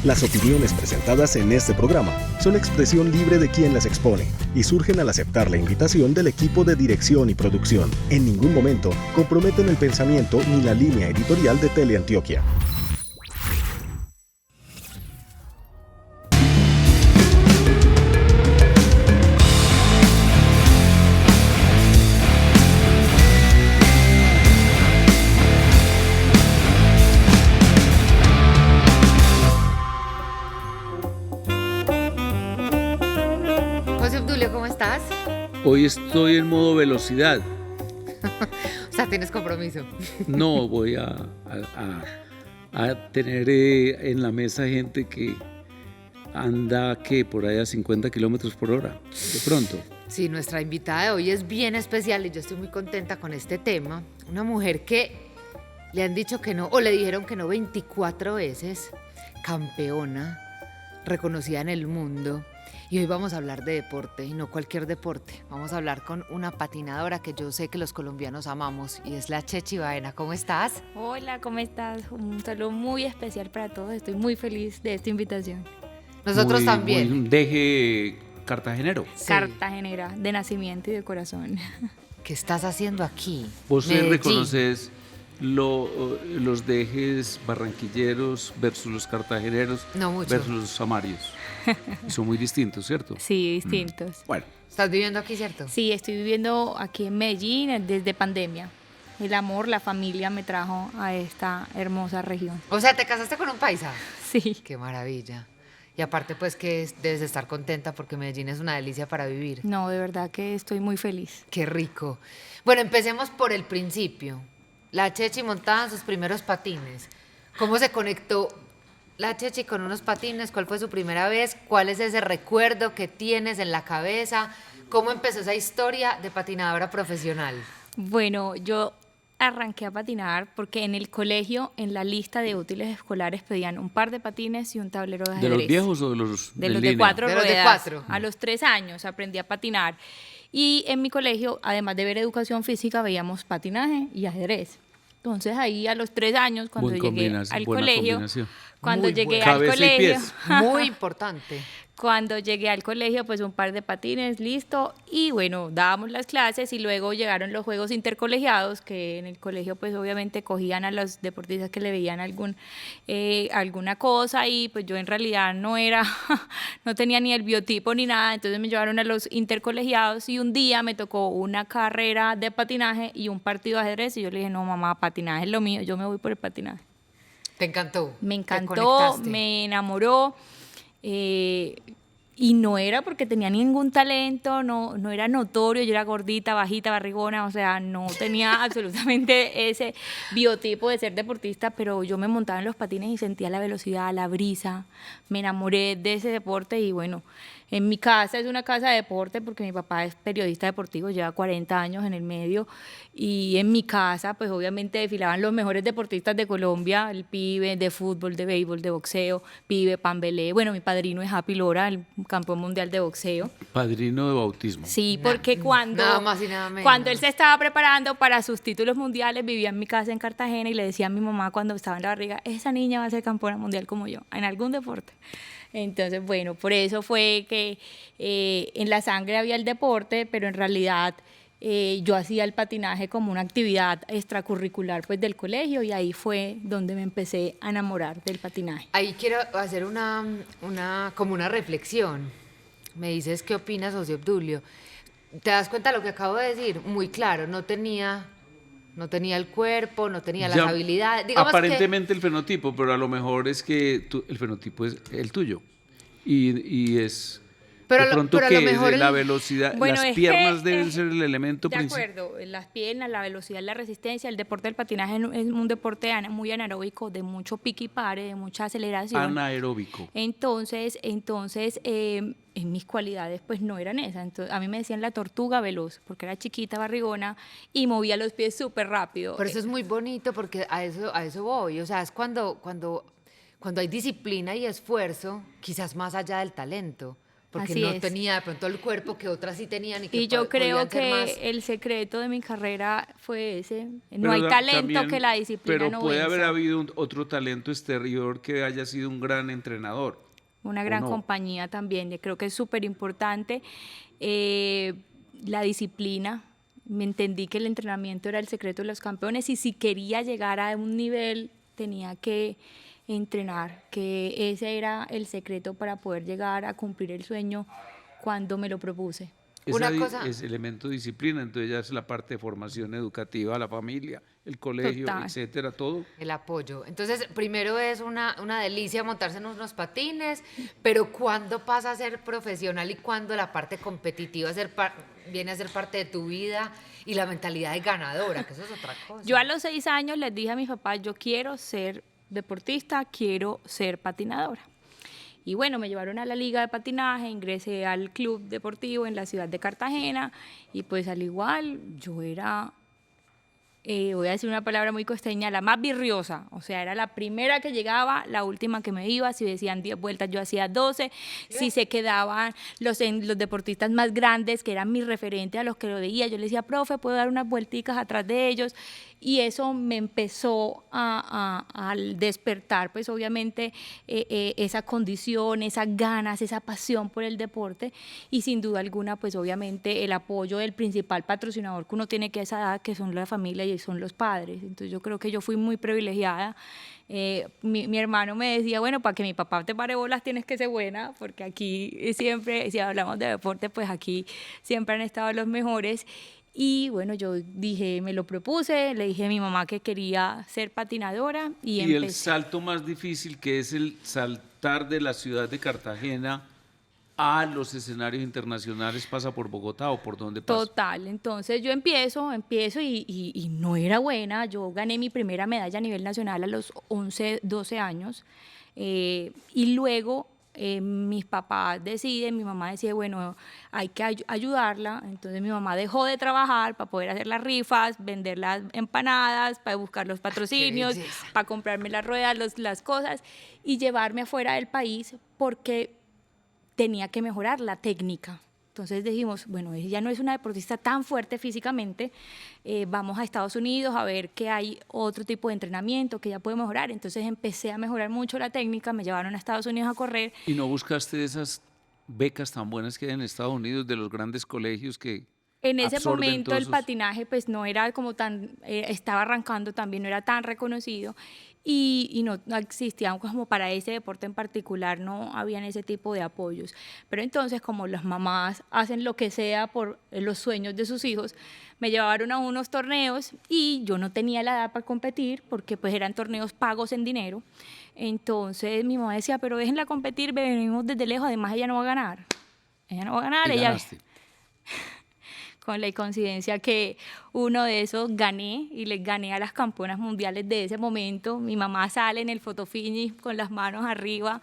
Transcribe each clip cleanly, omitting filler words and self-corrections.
Las opiniones presentadas en este programa son expresión libre de quien las expone y surgen al aceptar la invitación del equipo de dirección y producción. En ningún momento comprometen el pensamiento ni la línea editorial de Teleantioquia. José Obdulio, ¿cómo estás? Hoy estoy en modo velocidad. O sea, tienes compromiso. No voy a tener en la mesa gente que anda por ahí a 50 kilómetros por hora, de pronto. Sí, nuestra invitada de hoy es bien especial y yo estoy muy contenta con este tema. Una mujer que le han dicho que no, o le dijeron que no 24 veces, campeona, reconocida en el mundo. Y hoy vamos a hablar de deporte, y no cualquier deporte. Vamos a hablar con una patinadora que yo sé que los colombianos amamos, y es la Chechi Baena. ¿Cómo estás? Hola, ¿cómo estás? Un saludo muy especial para todos. Estoy muy feliz de esta invitación. Nosotros también. Un deje cartagenero. Sí. Cartagenera, de nacimiento y de corazón. ¿Qué estás haciendo aquí? Vos Medellín. reconoces los dejes barranquilleros versus los cartageneros No mucho. versus los samarios. Y son muy distintos, ¿cierto? Sí, distintos. Bueno, ¿Estás viviendo aquí, cierto? Sí, estoy viviendo aquí en Medellín desde pandemia. El amor, la familia me trajo a esta hermosa región. O sea, ¿te casaste con un paisa? Sí. Qué maravilla. Y aparte, pues, que debes de estar contenta porque Medellín es una delicia para vivir. No, de verdad que estoy muy feliz. Qué rico. Bueno, empecemos por el principio. La Chechi montaba en sus primeros patines. ¿Cómo se conectó la Chechi con unos patines? ¿Cuál fue su primera vez? ¿Cuál es ese recuerdo que tienes en la cabeza? ¿Cómo empezó esa historia de patinadora profesional? Bueno, yo arranqué a patinar porque en el colegio, en la lista de útiles escolares, pedían un par de patines y un tablero de ajedrez. ¿de los viejos o de los De en los de línea? 4 De los de ruedas. 4. A los 3 años aprendí a patinar. Y en mi colegio, además de ver educación física, veíamos patinaje y ajedrez. Entonces ahí a los 3 años, cuando Buena llegué combinación, al buena colegio, combinación. cuando Muy llegué buena. al Cabeza y colegio, pies. Muy importante. cuando llegué al colegio, pues un par de patines, listo, y bueno, dábamos las clases y luego llegaron los juegos intercolegiados, que en el colegio pues obviamente cogían a los deportistas que le veían alguna cosa y pues yo en realidad no tenía ni el biotipo ni nada, entonces me llevaron a los intercolegiados y un día me tocó una carrera de patinaje y un partido de ajedrez y yo le dije, no mamá, patinaje es lo mío, yo me voy por el patinaje. ¿Te encantó? Me ¿Te encantó, conectaste? me enamoró. Y no era porque tenía ningún talento, no era notorio, yo era gordita, bajita, barrigona, o sea, no tenía absolutamente ese biotipo de ser deportista, pero yo me montaba en los patines y sentía la velocidad, la brisa, me enamoré de ese deporte y bueno, en mi casa es una casa de deporte porque mi papá es periodista deportivo, lleva 40 años en el medio y en mi casa pues obviamente desfilaban los mejores deportistas de Colombia, el Pibe, de fútbol, de béisbol, de boxeo, Pibe, Pambelé, bueno, mi padrino es Happy Lora, el campeón mundial de boxeo. Padrino de bautismo. Sí, porque Nada más y nada menos. cuando él se estaba preparando para sus títulos mundiales, vivía en mi casa en Cartagena y le decía a mi mamá cuando estaba en la barriga, esa niña va a ser campeona mundial como yo, en algún deporte. Entonces, bueno, por eso fue que en la sangre había el deporte, pero en realidad yo hacía el patinaje como una actividad extracurricular pues, del colegio y ahí fue donde me empecé a enamorar del patinaje. Ahí quiero hacer como una reflexión. Me dices qué opinas, José Obdulio. ¿Te das cuenta de lo que acabo de decir? Muy claro, no tenía el cuerpo, no tenía las Ya, habilidades. Digamos aparentemente el fenotipo, pero a lo mejor es que el fenotipo es el tuyo. Y es Pero de lo- pronto pero a lo que mejor la el- velocidad, Bueno, las es piernas que, deben ser el elemento De principal. acuerdo, las piernas, la velocidad, la resistencia, el deporte del patinaje es un deporte muy anaeróbico, de mucho pique y pare, de mucha aceleración. Anaeróbico. Entonces en mis cualidades pues no eran esas. Entonces, a mí me decían la tortuga veloz, porque era chiquita, barrigona, y movía los pies súper rápido. Pero eso es muy bonito porque a eso voy. O sea, es cuando hay disciplina y esfuerzo, quizás más allá del talento. porque Así no es. tenía de pronto el cuerpo que otras sí tenían y que Y yo creo podían ser más. que el secreto de mi carrera fue ese. No Pero hay talento también- que la disciplina Pero no puede haber venza. habido otro talento exterior que haya sido un gran entrenador. Una ¿o gran no? compañía también. Yo creo que es súper importante la disciplina. Me entendí que el entrenamiento era el secreto de los campeones y si quería llegar a un nivel tenía que entrenar, que ese era el secreto para poder llegar a cumplir el sueño cuando me lo propuse. Una cosa- Es elemento de disciplina, entonces ya es la parte de formación educativa, la familia, el colegio, Total. etcétera, todo. El apoyo. Entonces, primero es una delicia montarse en unos patines, pero ¿cuándo pasa a ser profesional y cuándo la parte competitiva viene a ser parte de tu vida y la mentalidad de ganadora, que eso es otra cosa? Yo a los 6 años les dije a mis papás, yo quiero ser deportista, quiero ser patinadora. Y bueno, me llevaron a la liga de patinaje, ingresé al club deportivo en la ciudad de Cartagena y pues al igual yo era, voy a decir una palabra muy costeña, la más virriosa. O sea, era la primera que llegaba, la última que me iba. Si decían 10 vueltas, yo hacía 12. Si se quedaban los deportistas más grandes, que eran mi referente a los que lo veía, yo les decía, profe, ¿puedo dar unas vuelticas atrás de ellos? Y eso me empezó a despertar, pues obviamente, esa condición, esas ganas, esa pasión por el deporte y sin duda alguna, pues obviamente el apoyo del principal patrocinador que uno tiene que esa edad, que son la familia y son los padres. Entonces yo creo que yo fui muy privilegiada. Mi hermano me decía, bueno, para que mi papá te pare bolas tienes que ser buena, porque aquí siempre, si hablamos de deporte, pues aquí siempre han estado los mejores. Y bueno, yo dije, me lo propuse, le dije a mi mamá que quería ser patinadora y Y el empecé. salto más difícil, que es el saltar de la ciudad de Cartagena a los escenarios internacionales, ¿pasa por Bogotá o por dónde pasa? Total, entonces yo empiezo y no era buena. Yo gané mi primera medalla a nivel nacional a los 11, 12 años y luego mis papás deciden, mi mamá decide, bueno, hay que ayudarla. Entonces mi mamá dejó de trabajar para poder hacer las rifas, vender las empanadas, para buscar los patrocinios, belleza. para comprarme las ruedas, las cosas y llevarme afuera del país porque tenía que mejorar la técnica. Entonces dijimos, bueno, ella no es una deportista tan fuerte físicamente, vamos a Estados Unidos a ver que hay otro tipo de entrenamiento que ella puede mejorar. Entonces empecé a mejorar mucho la técnica, me llevaron a Estados Unidos a correr. ¿Y no buscaste esas becas tan buenas que hay en Estados Unidos de los grandes colegios que En ese absorben momento todos el esos- patinaje pues no era como tan, estaba arrancando también, no era tan reconocido y no existía como para ese deporte en particular, no habían ese tipo de apoyos. Pero entonces como las mamás hacen lo que sea por los sueños de sus hijos, me llevaron a unos torneos y yo no tenía la edad para competir porque pues eran torneos pagos en dinero. Entonces mi mamá decía, pero déjenla competir, venimos desde lejos, además ella no va a ganar. Ella no va a ganar, y ella... ganaste? Con la coincidencia que uno de esos gané y les gané a las campeonas mundiales de ese momento. Mi mamá sale en el fotofinish con las manos arriba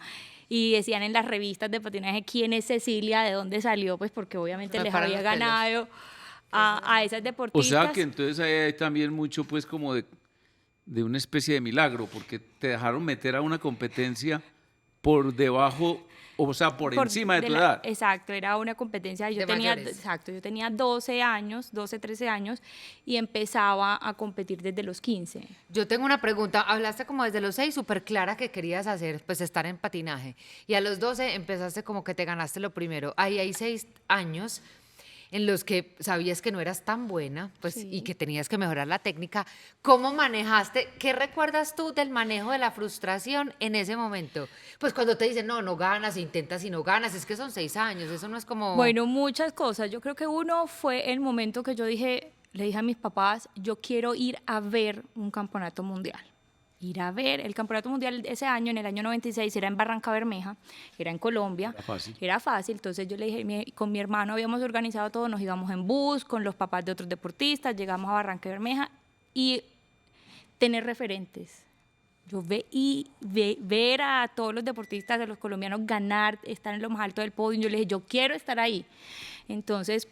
y decían en las revistas de patinaje quién es Cecilia, de dónde salió, pues porque obviamente Me les paran había los pelos. ganado a esas O deportistas. sea que entonces ahí hay también mucho pues como de una especie de milagro, porque te dejaron meter a una competencia por debajo, o sea, por encima de tu edad. Exacto, era una competencia. Yo De tenía, mayores. exacto, yo tenía 12 años, 12, 13 años y empezaba a competir desde los 15. Yo tengo una pregunta. Hablaste como desde los 6, súper clara que querías hacer, pues estar en patinaje. Y a los 12 empezaste como que te ganaste lo primero. Ahí hay 6 años en los que sabías que no eras tan buena, pues, Sí. y que tenías que mejorar la técnica. ¿Cómo manejaste? ¿Qué recuerdas tú del manejo de la frustración en ese momento? Pues cuando te dicen, no ganas, intentas y no ganas, es que son 6 años, eso no es como... Bueno, muchas cosas. Yo creo que uno fue el momento que yo le dije a mis papás, yo quiero ir a ver un campeonato mundial. Ir a ver el campeonato mundial ese año, en el año 96, era en Barranca Bermeja, era en Colombia. Era fácil. Era fácil, entonces yo le dije, con mi hermano habíamos organizado todo, nos íbamos en bus, con los papás de otros deportistas, llegamos a Barranca Bermeja y tener referentes. Yo ver a todos los deportistas, de los colombianos ganar, estar en lo más alto del podio, yo le dije, yo quiero estar ahí. Entonces,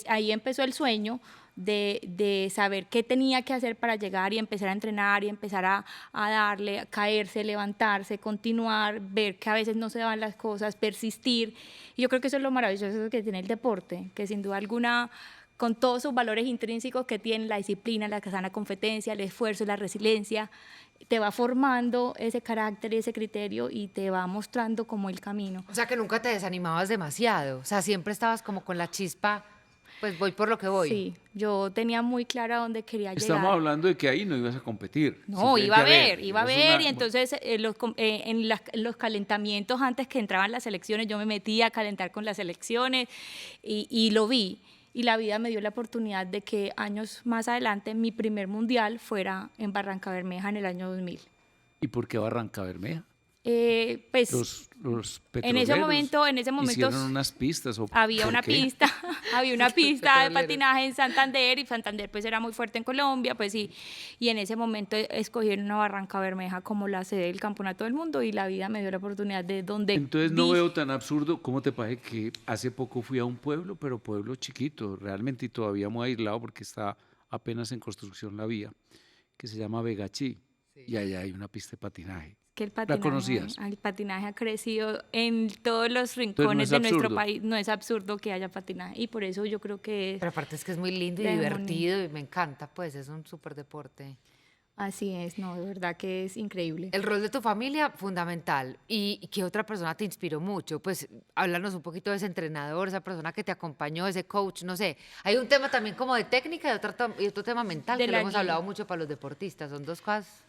ahí empezó el sueño. de saber qué tenía que hacer para llegar y empezar a entrenar y empezar a darle, a caerse, levantarse, continuar, ver que a veces no se daban las cosas, persistir. Y yo creo que eso es lo maravilloso que tiene el deporte, que sin duda alguna, con todos sus valores intrínsecos que tiene, la disciplina, la sana competencia, el esfuerzo, la resiliencia, te va formando ese carácter y ese criterio y te va mostrando como el camino. O sea, que nunca te desanimabas demasiado. O sea, siempre estabas como con la chispa, pues voy por lo que voy. Sí, yo tenía muy clara dónde quería llegar. Estamos hablando de que ahí no ibas a competir. No, iba a ver, y una- entonces en los calentamientos antes que entraban las selecciones, yo me metía a calentar con las selecciones y lo vi. Y la vida me dio la oportunidad de que años más adelante mi primer mundial fuera en Barranca Bermeja en el año 2000. ¿Y por qué Barranca Bermeja? Pues Los en ese momento hicieron unas pistas. ¿O había por una qué? pista, había una pista de Petroleros. patinaje en Santander y Santander pues era muy fuerte en Colombia, pues sí, y en ese momento escogieron una Barranca Bermeja como la sede del Campeonato del Mundo y la vida me dio la oportunidad de donde Entonces no vi- veo tan absurdo. ¿Cómo te parece que hace poco fui a un pueblo, pero pueblo chiquito, realmente, y todavía muy aislado porque está apenas en construcción la vía, que se llama Vegachí, y allá hay una pista de patinaje. que ¿La conocías? el patinaje ha crecido en todos los no rincones es de nuestro absurdo. país, no es absurdo que haya patinaje y por eso yo creo que Pero aparte es que es muy lindo y Es divertido y me encanta, pues es un súper deporte. así es, no, de verdad que es increíble. El rol de tu familia, fundamental. ¿Y qué otra persona te inspiró mucho? Pues háblanos un poquito de ese entrenador, esa persona que te acompañó, ese coach, no sé. Hay un tema también como de técnica y otro tema mental, De que lo la hemos guía. hablado mucho para los deportistas. Son dos cosas.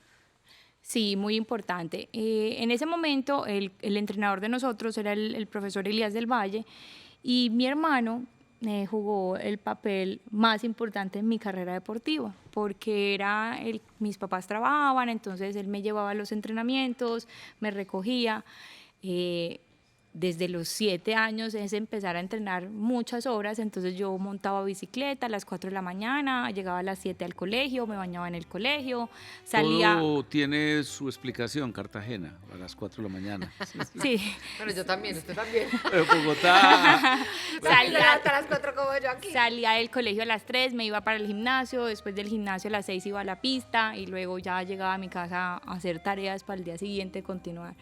Sí, muy importante. En ese momento el entrenador de nosotros era el profesor Elías del Valle y mi hermano jugó el papel más importante en mi carrera deportiva porque mis papás trabajaban, entonces él me llevaba a los entrenamientos, me recogía. Desde los 7 años es empezar a entrenar muchas horas, entonces yo montaba bicicleta a las 4 de la mañana, llegaba a las 7 al colegio, me bañaba en el colegio, salía... Todo tiene su explicación, Cartagena, a las 4 de la mañana. Sí, Pero yo también, usted también. Pero Bogotá, salía, Hasta las 4 como yo aquí. salía del colegio a las 3, me iba para el gimnasio, después del gimnasio a las 6 iba a la pista y luego ya llegaba a mi casa a hacer tareas para el día siguiente continuar.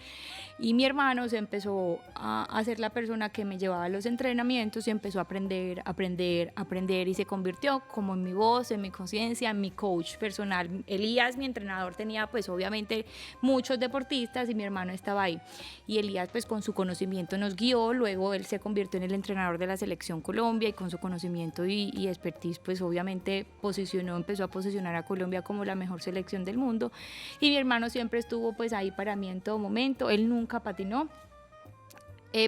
Y mi hermano se empezó a ser la persona que me llevaba a los entrenamientos y empezó a aprender y se convirtió como en mi voz, en mi conciencia, en mi coach personal. Elías, mi entrenador, tenía pues obviamente muchos deportistas y mi hermano estaba ahí. Y Elías pues con su conocimiento nos guió, luego él se convirtió en el entrenador de la Selección Colombia y con su conocimiento y expertise pues obviamente empezó a posicionar a Colombia como la mejor selección del mundo. Y mi hermano siempre estuvo pues ahí para mí en todo momento, él nunca patinó.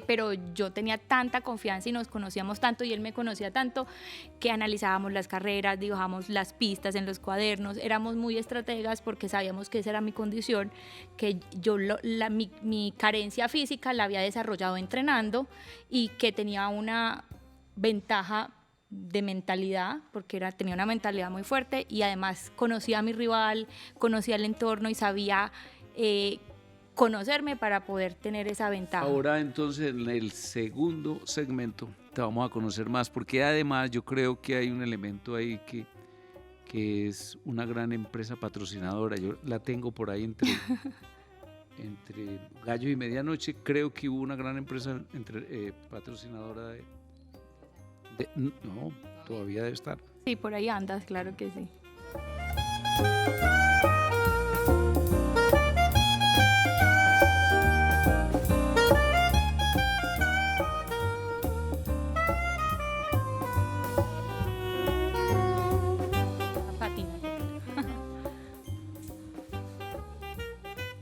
Pero yo tenía tanta confianza y nos conocíamos tanto y él me conocía tanto que analizábamos las carreras, dibujábamos las pistas en los cuadernos, éramos muy estrategas porque sabíamos que esa era mi condición, que yo mi carencia física la había desarrollado entrenando y que tenía una ventaja de mentalidad, porque tenía una mentalidad muy fuerte y además conocía a mi rival, conocía el entorno y sabía conocerme para poder tener esa ventaja. ahora entonces en el segundo segmento te vamos a conocer más, porque además yo creo que hay un elemento ahí que es una gran empresa patrocinadora. Yo la tengo por ahí entre Gallo y Medianoche. Creo que hubo una gran empresa patrocinadora no, todavía debe estar. Sí, por ahí andas, claro que sí.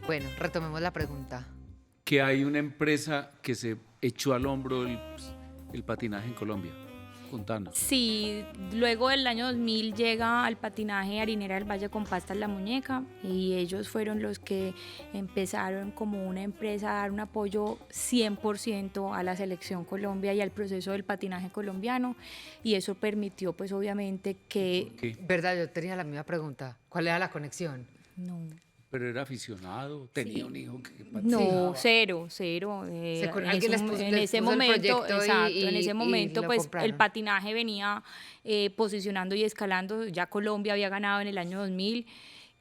Bueno, retomemos la pregunta. Que hay una empresa que se echó al hombro el patinaje en Colombia. Contanos. Sí, luego del año 2000 llega al patinaje Harinera del Valle con Pastas La Muñeca y ellos fueron los que empezaron como una empresa a dar un apoyo 100% a la selección Colombia y al proceso del patinaje colombiano y eso permitió pues obviamente que... ¿Qué? Verdad, yo tenía la misma pregunta. ¿Cuál era la conexión? No, Pero era aficionado, tenía un hijo que No, patinaba. cero. Alguien les puso- En les ese puso el momento, proyecto exacto, y- en ese y momento lo pues el compraron. patinaje venía posicionando y escalando. Ya Colombia había ganado en el año 2000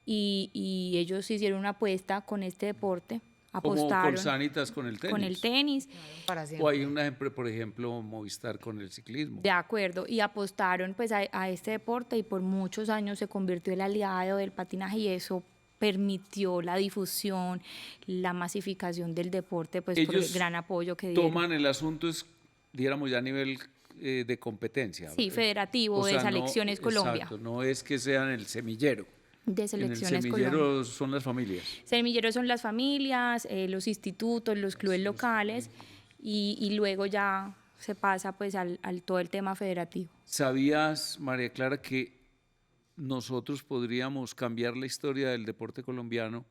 y ellos hicieron una apuesta con este deporte, Como apostaron Colsanitas con el tenis. con el tenis. Para O siempre. hay una, por ejemplo, Movistar con el ciclismo. De acuerdo, y apostaron pues a este deporte y por muchos años se convirtió el aliado del patinaje y eso permitió la difusión, la masificación del deporte, pues por el Ellos gran apoyo que dieron. toman el asunto, dijéramos ya a nivel de competencia. Sí, federativo, O de sea, Selecciones Colombia. Exacto, no es que sean el semillero. De En el Selecciones semillero Colombia. son las familias. Semilleros son las familias, los institutos, los clubes locales y luego ya se pasa pues al todo el tema federativo. ¿Sabías, María Clara, que nosotros podríamos cambiar la historia del deporte colombiano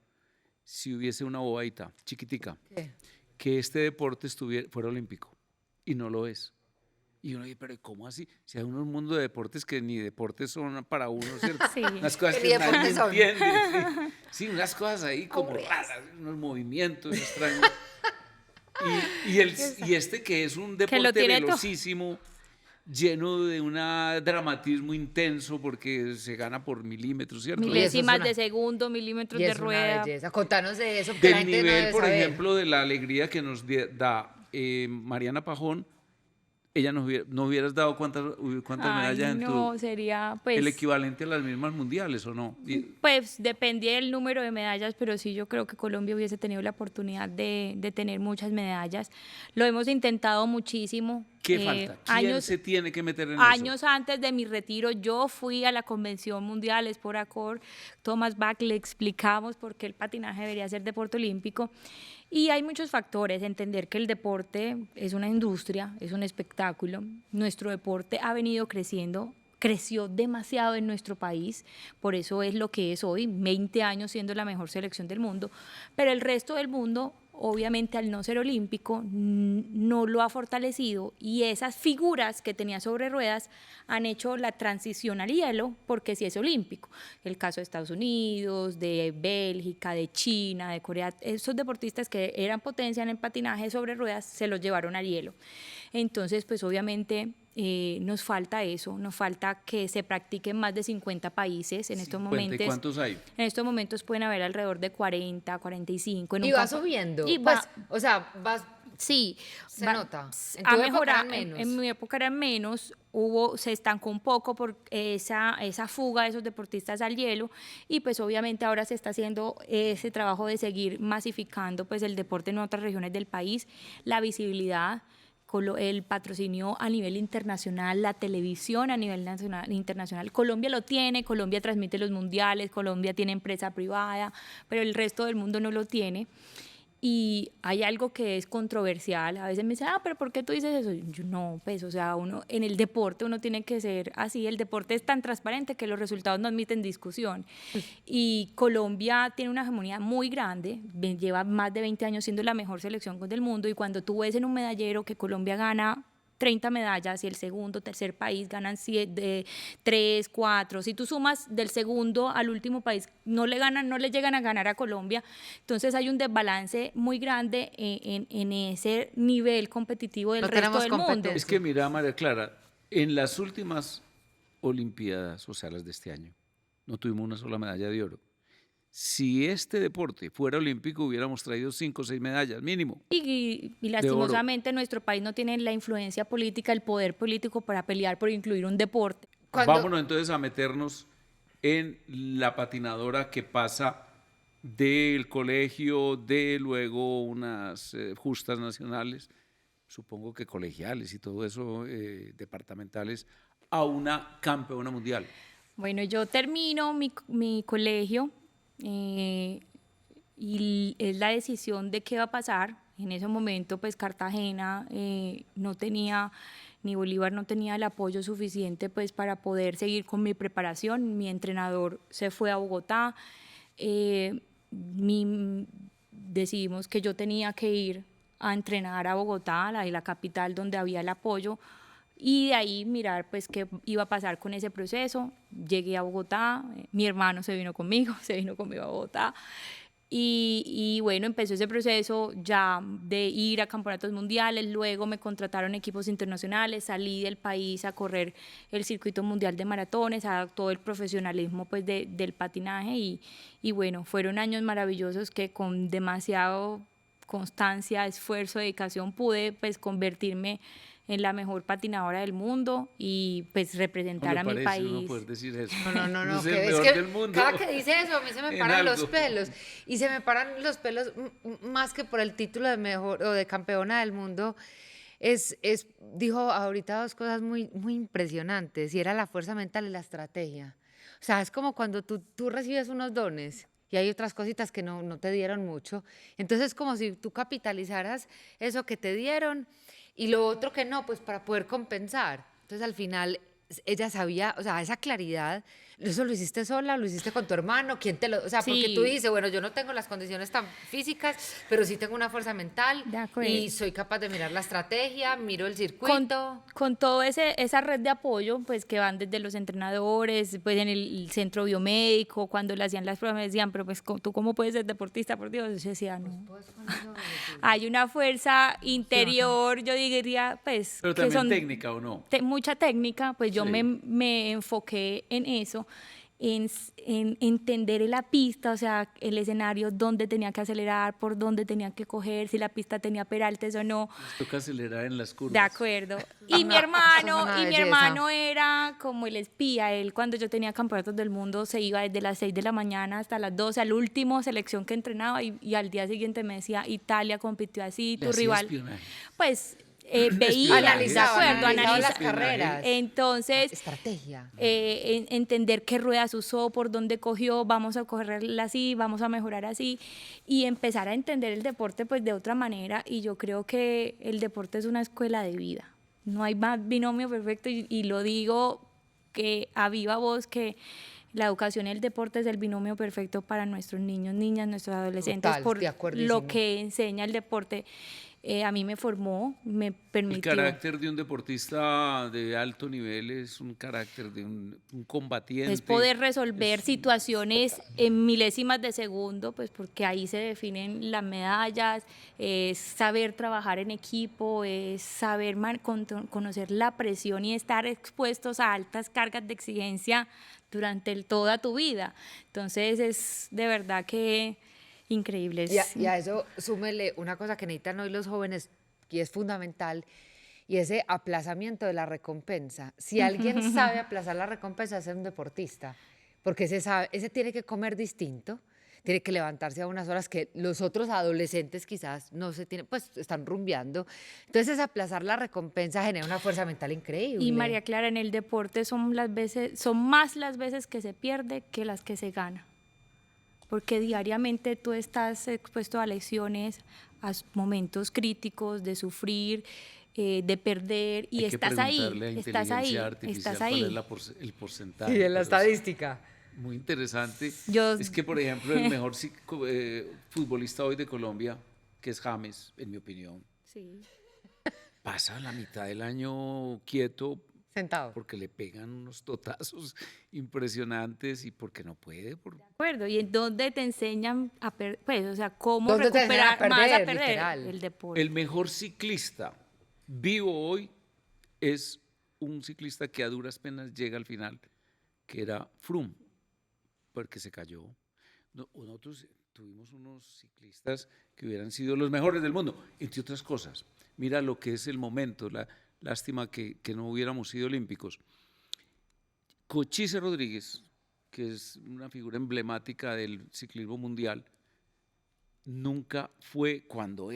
si hubiese una bobadita chiquitica? ¿Qué? Que este deporte fuera olímpico y no lo es. Y uno dice, pero ¿cómo así? Si hay un mundo de deportes que ni deportes son para uno, ¿cierto? Sí. Unas cosas Que ni que nadie deportes son. entiende. Sí. Sí, unas cosas ahí como raras, unos movimientos extraños. Y este que es un lo deporte tiene todo. velocísimo, lleno de un dramatismo intenso porque se gana por milímetros, ¿cierto? Milésimas una- de segundo, milímetros Y de es una rueda. belleza. Contanos de eso, porque la Del gente no nivel, debe por saber. ejemplo, de la alegría que nos da Mariana Pajón, ella no hubieras dado cuántas Ay, medallas en no, sería pues... el equivalente a las mismas mundiales, ¿o no? Pues dependía del número de medallas, pero sí yo creo que Colombia hubiese tenido la oportunidad de tener muchas medallas. Lo hemos intentado muchísimo. ¿Qué falta? ¿Quién Años, se tiene que meter en años eso? antes de mi retiro, yo fui a la Convención Mundial Sport Accord. Thomas Bach le explicamos por qué el patinaje debería ser deporte olímpico. Y hay muchos factores, entender que el deporte es una industria, es un espectáculo. Nuestro deporte ha venido creciendo, creció demasiado en nuestro país, por eso es lo que es hoy, 20 años siendo la mejor selección del mundo, pero el resto del mundo, obviamente al no ser olímpico, no lo ha fortalecido y esas figuras que tenía sobre ruedas han hecho la transición al hielo porque sí es olímpico. El caso de Estados Unidos, de Bélgica, de China, de Corea, esos deportistas que eran potencia en el patinaje sobre ruedas se los llevaron al hielo. Entonces, pues obviamente nos falta eso, nos falta que se practique en más de 50 países en estos 50, momentos. ¿y cuántos hay? En estos momentos pueden haber alrededor de 40, 45. Y va subiendo. Y Pues, va, o sea, vas, sí. se va- nota. En ha tu época mejorado, eran menos. en mi época eran menos, se estancó un poco por esa fuga de esos deportistas al hielo y pues obviamente ahora se está haciendo ese trabajo de seguir masificando pues el deporte en otras regiones del país, la visibilidad, el patrocinio a nivel internacional, la televisión a nivel internacional. Colombia lo tiene, Colombia transmite los mundiales, Colombia tiene empresa privada, pero el resto del mundo no lo tiene. Y hay algo que es controversial. A veces me dicen, pero ¿por qué tú dices eso? Yo no, pues, o sea, uno en el deporte uno tiene que ser así. El deporte es tan transparente que los resultados no admiten discusión. Y Colombia tiene una hegemonía muy grande, lleva más de 20 años siendo la mejor selección del mundo. Y cuando tú ves en un medallero que Colombia gana 30 medallas y el segundo, tercer país ganan 3, 4. Si tú sumas del segundo al último país, no le llegan a ganar a Colombia. Entonces hay un desbalance muy grande en ese nivel competitivo del No resto tenemos del mundo. competencia. Es que mira, María Clara, en las últimas Olimpiadas, o sea, las de este año, no tuvimos una sola medalla de oro. Si este deporte fuera olímpico, hubiéramos traído 5 o 6 medallas, mínimo. Y lastimosamente nuestro país no tiene la influencia política, el poder político para pelear por incluir un deporte. Vámonos entonces a meternos en la patinadora que pasa del colegio, de luego unas justas nacionales, supongo que colegiales y todo eso, departamentales, a una campeona mundial. Bueno, yo termino mi colegio y es la decisión de qué va a pasar. En ese momento, pues Cartagena no tenía, ni Bolívar no tenía el apoyo suficiente pues para poder seguir con mi preparación. Mi entrenador se fue a Bogotá. Decidimos que yo tenía que ir a entrenar a Bogotá, la capital donde había el apoyo y de ahí mirar pues qué iba a pasar con ese proceso. Llegué a Bogotá, mi hermano se vino conmigo, se vino conmigo a Bogotá. Y bueno, empezó ese proceso ya de ir a campeonatos mundiales, luego me contrataron equipos internacionales, salí del país a correr el circuito mundial de maratones, a todo el profesionalismo pues del patinaje y bueno, fueron años maravillosos que con demasiado constancia, esfuerzo, dedicación pude pues convertirme en la mejor patinadora del mundo y pues representar a mi país. No poder decir eso. No, Es que el es mejor que del mundo. cada que dice eso a mí se me En paran los algo. pelos y se me paran los pelos más que por el título de mejor o de campeona del mundo. Dijo ahorita dos cosas muy impresionantes y era la fuerza mental y la estrategia. O sea, es como cuando tú recibes unos dones y hay otras cositas que no te dieron mucho. Entonces es como si tú capitalizaras eso que te dieron y lo otro que no, pues para poder compensar. Entonces al final ella sabía, o sea, esa claridad, ¿eso lo hiciste sola? ¿Lo hiciste con tu hermano? ¿Quién te lo...? O sea, porque Sí. tú dices, bueno, yo no tengo las condiciones tan físicas, pero sí tengo una fuerza mental De acuerdo. y soy capaz de mirar la estrategia, miro el con, circuito. con todo esa red de apoyo, pues que van desde los entrenadores, pues en el centro biomédico, cuando le hacían las pruebas me decían, pero pues ¿tú cómo puedes ser deportista? Por Dios, yo decía, no. Hay una fuerza interior, yo diría, pues Pero que también son técnica, ¿o no? mucha técnica, pues yo Sí. me enfoqué en eso. En entender la pista, o sea, el escenario, dónde tenía que acelerar, por dónde tenía que coger, si la pista tenía peraltes o no. Toca acelerar en las curvas. De acuerdo. Y Eso mi es hermano, una y mi belleza. hermano era como el espía. Él cuando yo tenía campeonatos del mundo se iba desde las 6 de la mañana hasta las 12, al último selección que entrenaba y al día siguiente me decía, Italia compitió así, Le tu hacía rival. espionaje. Pues veía, Analizaba, de acuerdo, analizaba las analiza. carreras. Entonces, Estrategia. entender qué ruedas usó, por dónde cogió, vamos a correrla así, vamos a mejorar así y empezar a entender el deporte pues de otra manera y yo creo que el deporte es una escuela de vida. No hay más binomio perfecto y lo digo que a viva voz que la educación y el deporte es el binomio perfecto para nuestros niños, niñas, nuestros adolescentes Total, por de acuerdísimo. lo que enseña el deporte. A mí me formó, me El permitió. carácter de un deportista de alto nivel es un carácter de un combatiente. Es poder resolver situaciones en milésimas de segundo, pues porque ahí se definen las medallas, es saber trabajar en equipo, es saber conocer la presión y estar expuestos a altas cargas de exigencia durante toda tu vida. Entonces es de verdad que increíble. Y a eso súmele una cosa que necesitan hoy los jóvenes y es fundamental, y ese aplazamiento de la recompensa. Si alguien sabe aplazar la recompensa, es un deportista, porque ese tiene que comer distinto, tiene que levantarse a unas horas que los otros adolescentes quizás no se tienen, pues están rumbeando. Entonces aplazar la recompensa genera una fuerza mental increíble. Y María Clara, en el deporte son más las veces que se pierde que las que se gana. Porque diariamente tú estás expuesto a lesiones, a momentos críticos de sufrir, de perder, y Hay que estás ahí, preguntarle a estás ahí, inteligencia artificial estás ahí. ¿Cuál es el porcentaje? Y en la Pero estadística. muy interesante. Yo- Es que, por ejemplo, el mejor futbolista hoy de Colombia, que es James, en mi opinión, Sí. pasa la mitad del año quieto Sentado. porque le pegan unos totazos impresionantes y porque no puede. De acuerdo, y en dónde te enseñan a perder, pues, o sea, cómo ¿Dónde te enseñan a recuperar más a perder, perder literal? el deporte. El mejor ciclista vivo hoy es un ciclista que a duras penas llega al final, que era Froome, porque se cayó. Nosotros tuvimos unos ciclistas que hubieran sido los mejores del mundo, entre otras cosas. Mira lo que es el momento, lástima que no hubiéramos sido olímpicos. Cochise Rodríguez, que es una figura emblemática del ciclismo mundial, nunca fue cuando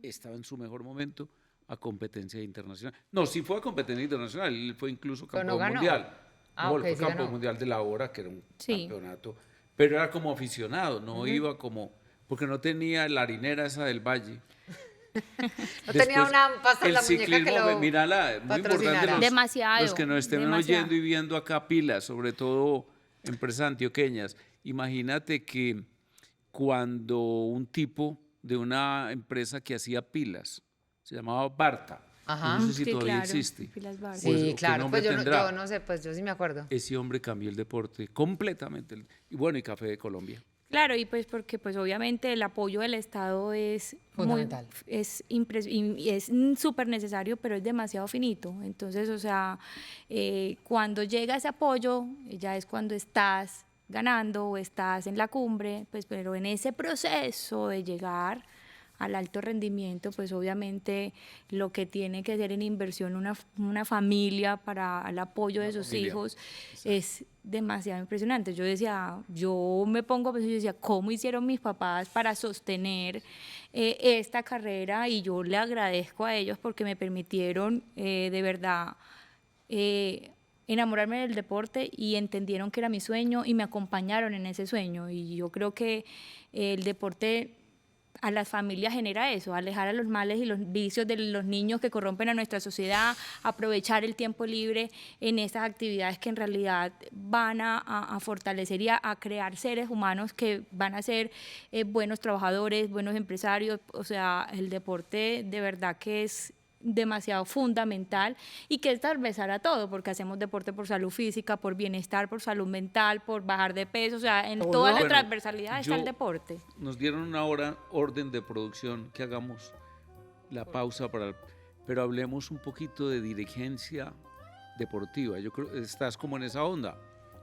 estaba en su mejor momento a competencia internacional. No, sí fue a competencia internacional, él fue incluso Pero no campeón ganó. mundial. Ah, No, ok, él fue sí campeón ganó. mundial de la hora, que era un Sí. campeonato, pero era como aficionado, no iba como, porque no tenía la harinera esa del Valle. No tenía una pasta en el la muñeca que ciclismo, lo mírala, muy importante patrocinara. Demasiado, los que nos estén demasiado. oyendo y viendo acá pilas, sobre todo empresas antioqueñas. Imagínate que cuando un tipo de una empresa que hacía pilas, se llamaba Barta, Ajá. No sé si Sí, todavía claro, existe. Pilas Barrios. Pues, ¿o Sí, qué claro, nombre pues tendrá? yo no sé, pues yo sí me acuerdo. Ese hombre cambió el deporte completamente. Y bueno, y Café de Colombia. Claro, y pues porque pues obviamente el apoyo del Estado es Fundamental. es súper necesario, pero es demasiado finito. Entonces, o sea, cuando llega ese apoyo, ya es cuando estás ganando o estás en la cumbre, pues pero en ese proceso de llegar al alto rendimiento, pues obviamente lo que tiene que hacer en inversión una familia para el apoyo de sus familia, hijos es demasiado impresionante. Yo decía, yo me pongo a pensar, yo decía, ¿cómo hicieron mis papás para sostener esta carrera? Y yo le agradezco a ellos porque me permitieron de verdad enamorarme del deporte y entendieron que era mi sueño y me acompañaron en ese sueño. Y yo creo que el deporte a las familias genera eso, alejar a los males y los vicios de los niños que corrompen a nuestra sociedad, aprovechar el tiempo libre en estas actividades que en realidad van a fortalecer y a crear seres humanos que van a ser buenos trabajadores, buenos empresarios. O sea, el deporte de verdad que es demasiado fundamental y que es transversal a todo, porque hacemos deporte por salud física, por bienestar, por salud mental, por bajar de peso, o sea, en toda la Bueno, transversalidad está el deporte. Nos dieron una orden de producción que hagamos la pausa pero hablemos un poquito de dirigencia deportiva. Yo creo que estás como en esa onda.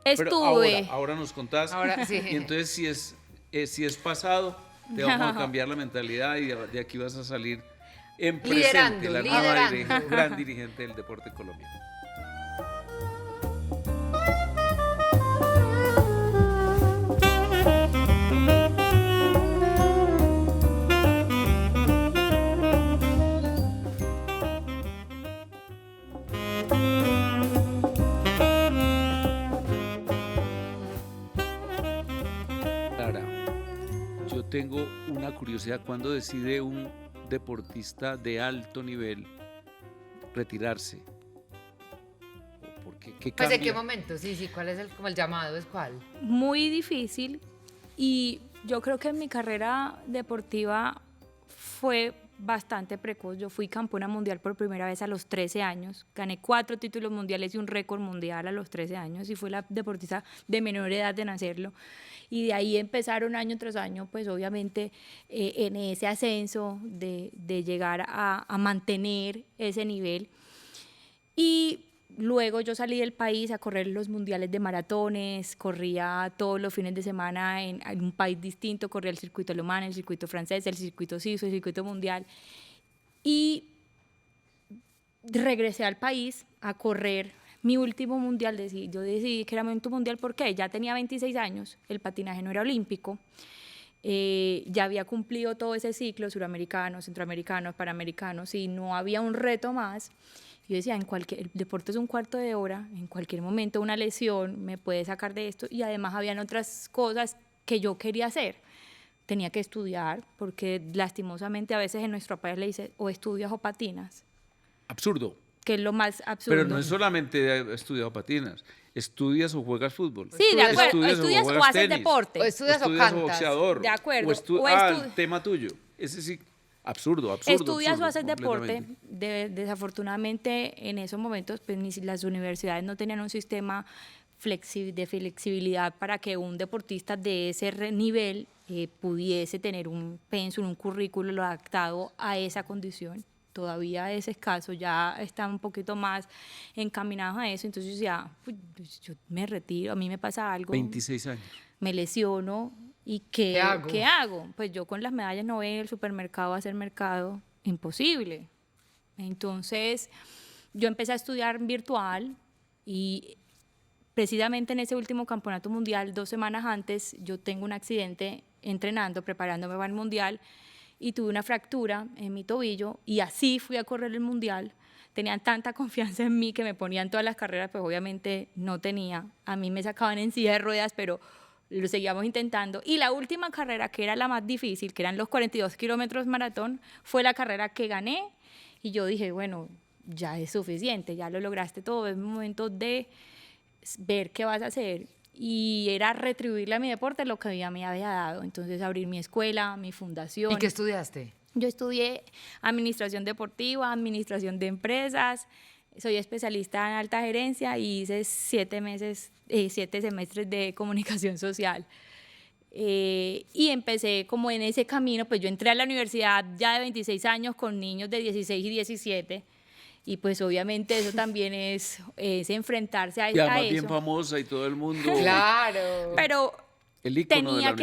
Pero Estuve. ahora nos contás. Ahora sí. Y entonces si es pasado, te vamos a cambiar la mentalidad y de aquí vas a salir en presente, Liderando, la nueva liderando. gran dirigente del deporte colombiano. Clara, yo tengo una curiosidad. ¿Cuándo decide un deportista de alto nivel retirarse? ¿O por qué? ¿Qué Pues en qué cambia? momento, sí, ¿cuál es como el llamado? ¿Es cuál? Muy difícil y yo creo que en mi carrera deportiva fue bastante precoz. Yo fui campeona mundial por primera vez a los 13 años, gané 4 títulos mundiales y un récord mundial a los 13 años y fui la deportista de menor edad en hacerlo. Y de ahí empezaron año tras año, pues obviamente en ese ascenso de llegar a mantener ese nivel. Y luego yo salí del país a correr los mundiales de maratones, corría todos los fines de semana en un país distinto, corría el circuito alemán, el circuito francés, el circuito suizo, el circuito mundial. Y regresé al país a correr mi último mundial. Yo decidí que era mi último mundial porque ya tenía 26 años, el patinaje no era olímpico. Ya había cumplido todo ese ciclo, suramericanos, centroamericanos, panamericanos, y no había un reto más. Yo decía, el deporte es un cuarto de hora, en cualquier momento una lesión me puede sacar de esto, y además habían otras cosas que yo quería hacer. Tenía que estudiar, porque lastimosamente a veces en nuestro país le dice, o estudias o patinas, Absurdo. que es lo más absurdo. Pero no es solamente he estudiado patinas. Estudias o juegas fútbol. Sí, de acuerdo, estudias o juegas haces tenis. deporte. O estudias o o cantas. boxeador. De acuerdo. El tema tuyo. Ese sí, absurdo. Estudias absurdo, o haces deporte. completamente. Desafortunadamente, en esos momentos, pues ni las universidades no tenían un sistema de flexibilidad para que un deportista de ese nivel pudiese tener un pensum, un currículo adaptado a esa condición. Todavía es escaso, ya están un poquito más encaminados a eso. Entonces ya, yo me retiro, a mí me pasa algo. 26 años. Me lesiono y ¿qué hago? Pues yo con las medallas no voy a ir al supermercado a hacer mercado, imposible. Entonces yo empecé a estudiar virtual y precisamente en ese último campeonato mundial, 2 semanas antes, yo tengo un accidente entrenando, preparándome para el mundial, y tuve una fractura en mi tobillo y así fui a correr el mundial. Tenían tanta confianza en mí que me ponían todas las carreras, pues obviamente no tenía. A mí me sacaban en silla de ruedas, pero lo seguíamos intentando. Y la última carrera, que era la más difícil, que eran los 42 kilómetros maratón, fue la carrera que gané. Y yo dije, bueno, ya es suficiente, ya lo lograste todo, es momento de ver qué vas a hacer. Y era retribuirle a mi deporte lo que ya me había dado. Entonces abrir mi escuela, mi fundación. ¿Y qué estudiaste? Yo estudié administración deportiva, administración de empresas, soy especialista en alta gerencia y hice 7 semestres de comunicación social. Y empecé como en ese camino, pues yo entré a la universidad ya de 26 años con niños de 16 y 17 y pues obviamente eso también es enfrentarse a Y además eso. bien famosa y todo el mundo. Claro. Pero El ícono de la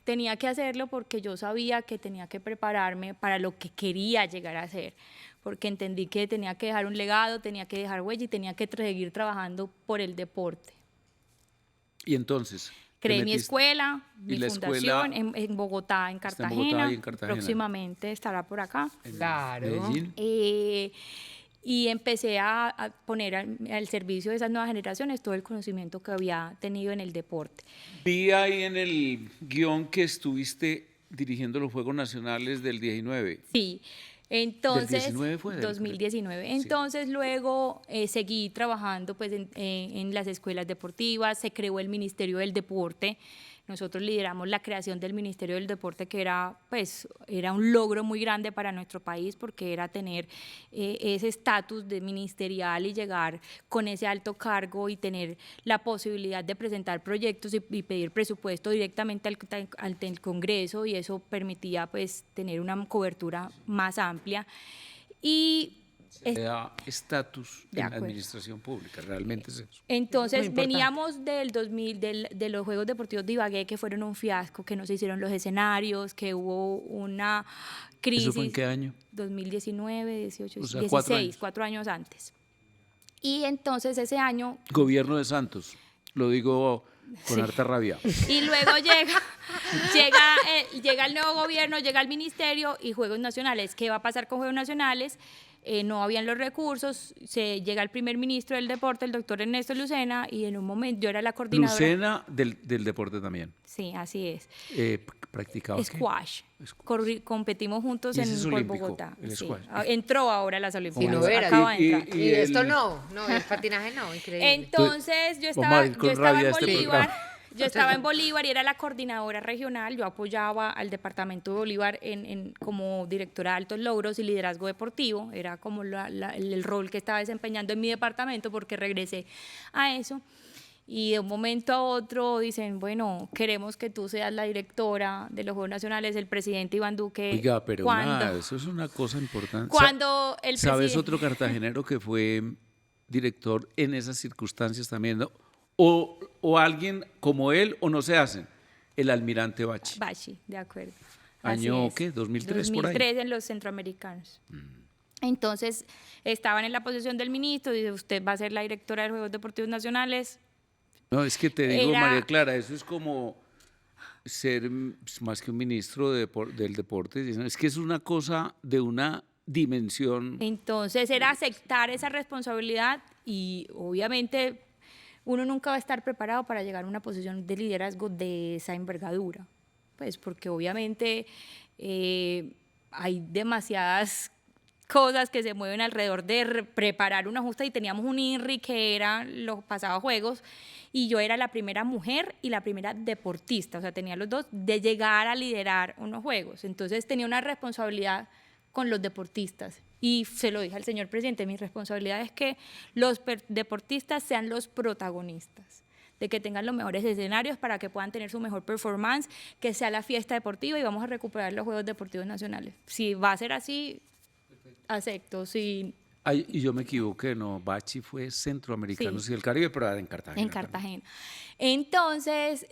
tenía que hacerlo porque yo sabía que tenía que prepararme para lo que quería llegar a hacer, porque entendí que tenía que dejar un legado, tenía que dejar huella y tenía que seguir trabajando por el deporte. Y entonces Creé mi escuela, ¿Y mi la fundación escuela en Bogotá, en está Cartagena. en Bogotá y en Cartagena? Próximamente estará por acá. Claro. Medellín. Y empecé a poner al servicio de esas nuevas generaciones todo el conocimiento que había tenido en el deporte. Vi ahí en el guión que estuviste dirigiendo los Juegos Nacionales del 19. Sí, entonces, 19 fue, 2019. Sí. Entonces luego seguí trabajando pues en las escuelas deportivas, se creó el Ministerio del Deporte. Nosotros lideramos la creación del Ministerio del Deporte, que era un logro muy grande para nuestro país, porque era tener ese estatus de ministerial y llegar con ese alto cargo y tener la posibilidad de presentar proyectos y pedir presupuesto directamente al Congreso, y eso permitía pues tener una cobertura más amplia. Y Se da estatus De en la acuerdo. administración pública, realmente es eso. entonces Muy importante. veníamos del 2000, de los Juegos Deportivos de Ibagué, que fueron un fiasco, que no se hicieron los escenarios, que hubo una crisis. ¿Eso fue en qué año? 2019, 18, O sea, 16, 4 años. 4 años antes. Y entonces ese año, Gobierno de Santos, lo digo con harta rabia. y luego llega el nuevo gobierno, llega el ministerio y Juegos Nacionales. ¿Qué va a pasar con Juegos Nacionales? No habían los recursos, llega el primer ministro del deporte, el doctor Ernesto Lucena, y en un momento yo era la coordinadora. Lucena del deporte también. Sí, así es. ¿Practicaba qué? Squash. Competimos juntos ¿Y ese es por olímpico, Bogotá. el Sí. squash? Entró ahora a las Si Olimpiadas. no era. Acaba de Y- entrar. Y esto el- no, el patinaje no, increíble. Entonces yo Vamos a estaba, ir con yo estaba rabia en a este Bolívar. programa. Yo estaba en Bolívar y era la coordinadora regional. Yo apoyaba al departamento de Bolívar como directora de altos logros y liderazgo deportivo. Era como el rol que estaba desempeñando en mi departamento, porque regresé a eso. Y de un momento a otro dicen, bueno, queremos que tú seas la directora de los Juegos Nacionales. El presidente Iván Duque. Oiga, pero cuando, eso es una cosa importante. cuando el ¿Sabes presidente- otro cartagenero que fue director en esas circunstancias también, ¿no? O alguien como él, o no se hacen? El almirante Bachi. Bachi, de acuerdo. Así ¿Año es. qué? ¿2003 por ahí? 2003 en los centroamericanos. Entonces, estaban en la posición del ministro, dice, usted va a ser la directora de Juegos Deportivos Nacionales. No, es que te digo, Era- María Clara, eso es como ser más que un ministro del deporte, es que es una cosa de una dimensión. Entonces, era aceptar esa responsabilidad y obviamente uno nunca va a estar preparado para llegar a una posición de liderazgo de esa envergadura. Pues porque obviamente hay demasiadas cosas que se mueven alrededor de preparar una justa, y teníamos un INRI que era los pasados juegos y yo era la primera mujer y la primera deportista, o sea, tenía los dos de llegar a liderar unos juegos. Entonces tenía una responsabilidad con los deportistas y se lo dije al señor presidente, mi responsabilidad es que los deportistas sean los protagonistas, de que tengan los mejores escenarios para que puedan tener su mejor performance, que sea la fiesta deportiva y vamos a recuperar los Juegos Deportivos Nacionales. Si va a ser así, acepto. Si Ay, y yo me equivoqué, no, Bachi fue centroamericano, Sí. sí, del Caribe, pero era en Cartagena. en Cartagena. Entonces,